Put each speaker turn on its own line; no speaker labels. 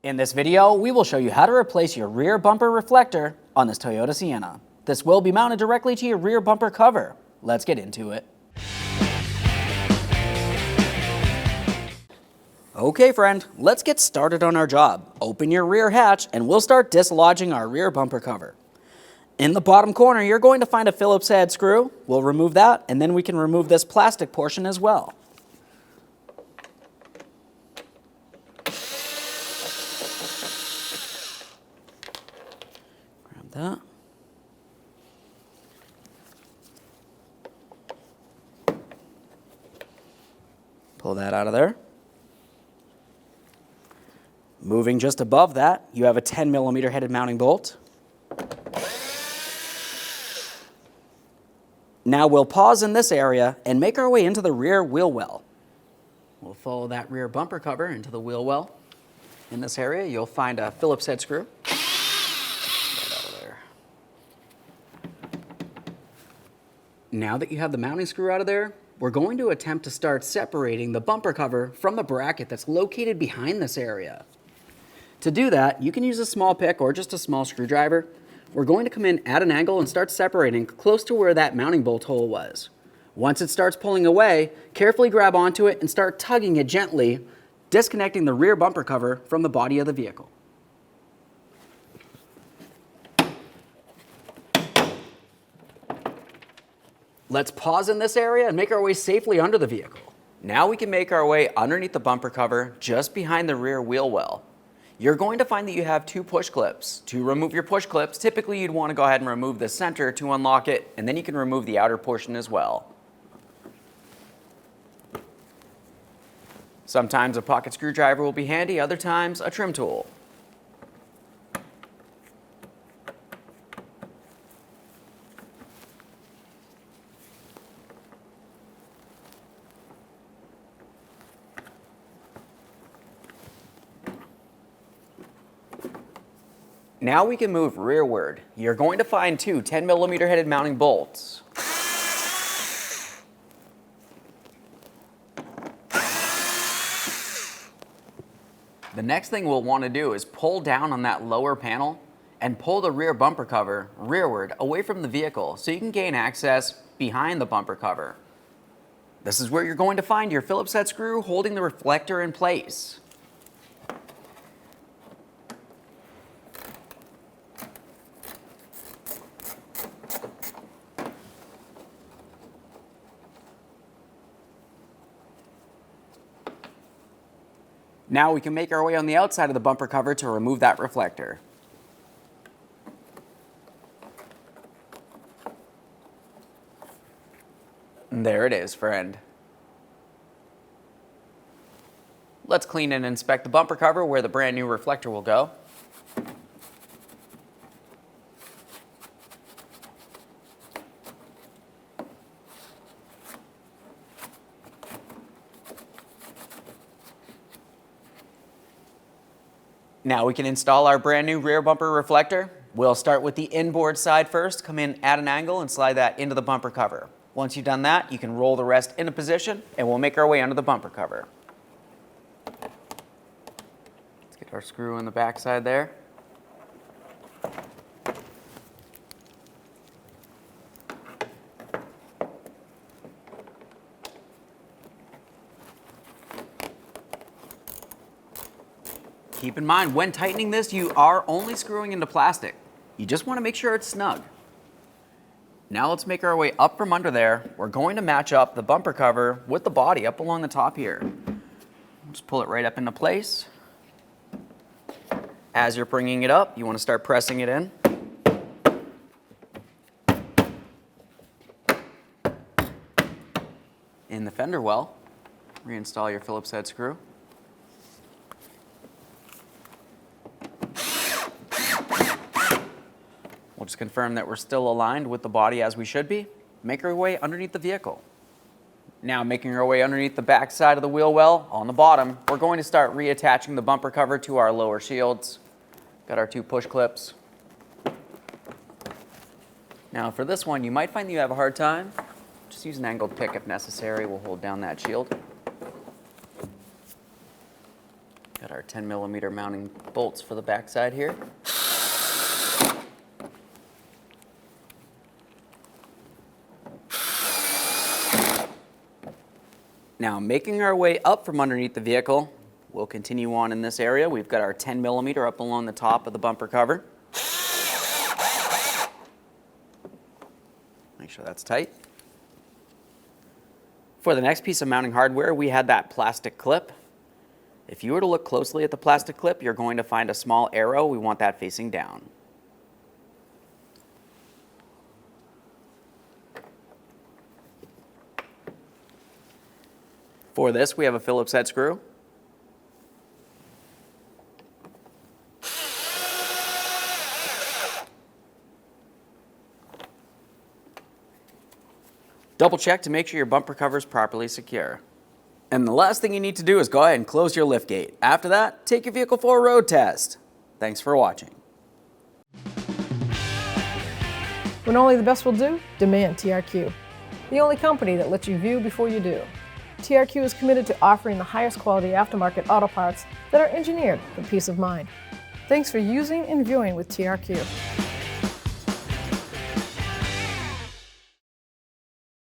In this video, we will show you how to replace your rear bumper reflector on this Toyota Sienna. This will be mounted directly to your rear bumper cover. Let's get into it. Okay friend, let's get started on our job. Open your rear hatch and we'll start dislodging our rear bumper cover. In the bottom corner, you're going to find a Phillips head screw. We'll remove that and then we can remove this plastic portion as well. Grab that. Pull that out of there. Moving just above that, you have a 10mm headed mounting bolt. Now we'll pause in this area and make our way into the rear wheel well. We'll follow that rear bumper cover into the wheel well. In this area, you'll find a Phillips head screw. Right out of there. Now that you have the mounting screw out of there, we're going to attempt to start separating the bumper cover from the bracket that's located behind this area. To do that, you can use a small pick or just a small screwdriver. We're going to come in at an angle and start separating close to where that mounting bolt hole was. Once it starts pulling away, carefully grab onto it and start tugging it gently, disconnecting the rear bumper cover from the body of the vehicle. Let's pause in this area and make our way safely under the vehicle. Now we can make our way underneath the bumper cover just behind the rear wheel well. You're going to find that you have two push clips. To remove your push clips, typically you'd want to go ahead and remove the center to unlock it, and then you can remove the outer portion as well. Sometimes a pocket screwdriver will be handy, other times a trim tool. Now we can move rearward. You're going to find two 10mm headed mounting bolts. The next thing we'll want to do is pull down on that lower panel and pull the rear bumper cover rearward away from the vehicle so you can gain access behind the bumper cover. This is where you're going to find your Phillips head screw holding the reflector in place. Now we can make our way on the outside of the bumper cover to remove that reflector. And there it is, friend. Let's clean and inspect the bumper cover where the brand new reflector will go. Now we can install our brand new rear bumper reflector. We'll start with the inboard side first, come in at an angle and slide that into the bumper cover. Once you've done that, you can roll the rest into position and we'll make our way under the bumper cover. Let's get our screw in the back side there. Keep in mind, when tightening this, you are only screwing into plastic. You just want to make sure it's snug. Now let's make our way up from under there. We're going to match up the bumper cover with the body up along the top here. Just pull it right up into place. As you're bringing it up, you want to start pressing it in. In the fender well, reinstall your Phillips head screw. We'll just confirm that we're still aligned with the body as we should be. Make our way underneath the vehicle. Now making our way underneath the back side of the wheel well, on the bottom, we're going to start reattaching the bumper cover to our lower shields. Got our two push clips. Now for this one, you might find that you have a hard time. Just use an angled pick if necessary. We'll hold down that shield. Got our 10mm mounting bolts for the backside here. Now, making our way up from underneath the vehicle, we'll continue on in this area. We've got our 10mm up along the top of the bumper cover. Make sure that's tight. For the next piece of mounting hardware, we had that plastic clip. If you were to look closely at the plastic clip, you're going to find a small arrow. We want that facing down. For this, we have a Phillips head screw. Double check to make sure your bumper cover is properly secure. And the last thing you need to do is go ahead and close your lift gate. After that, take your vehicle for a road test. Thanks for watching.
When only the best will do, demand TRQ. The only company that lets you view before you do. TRQ is committed to offering the highest quality aftermarket auto parts that are engineered for peace of mind. Thanks for using and viewing with TRQ.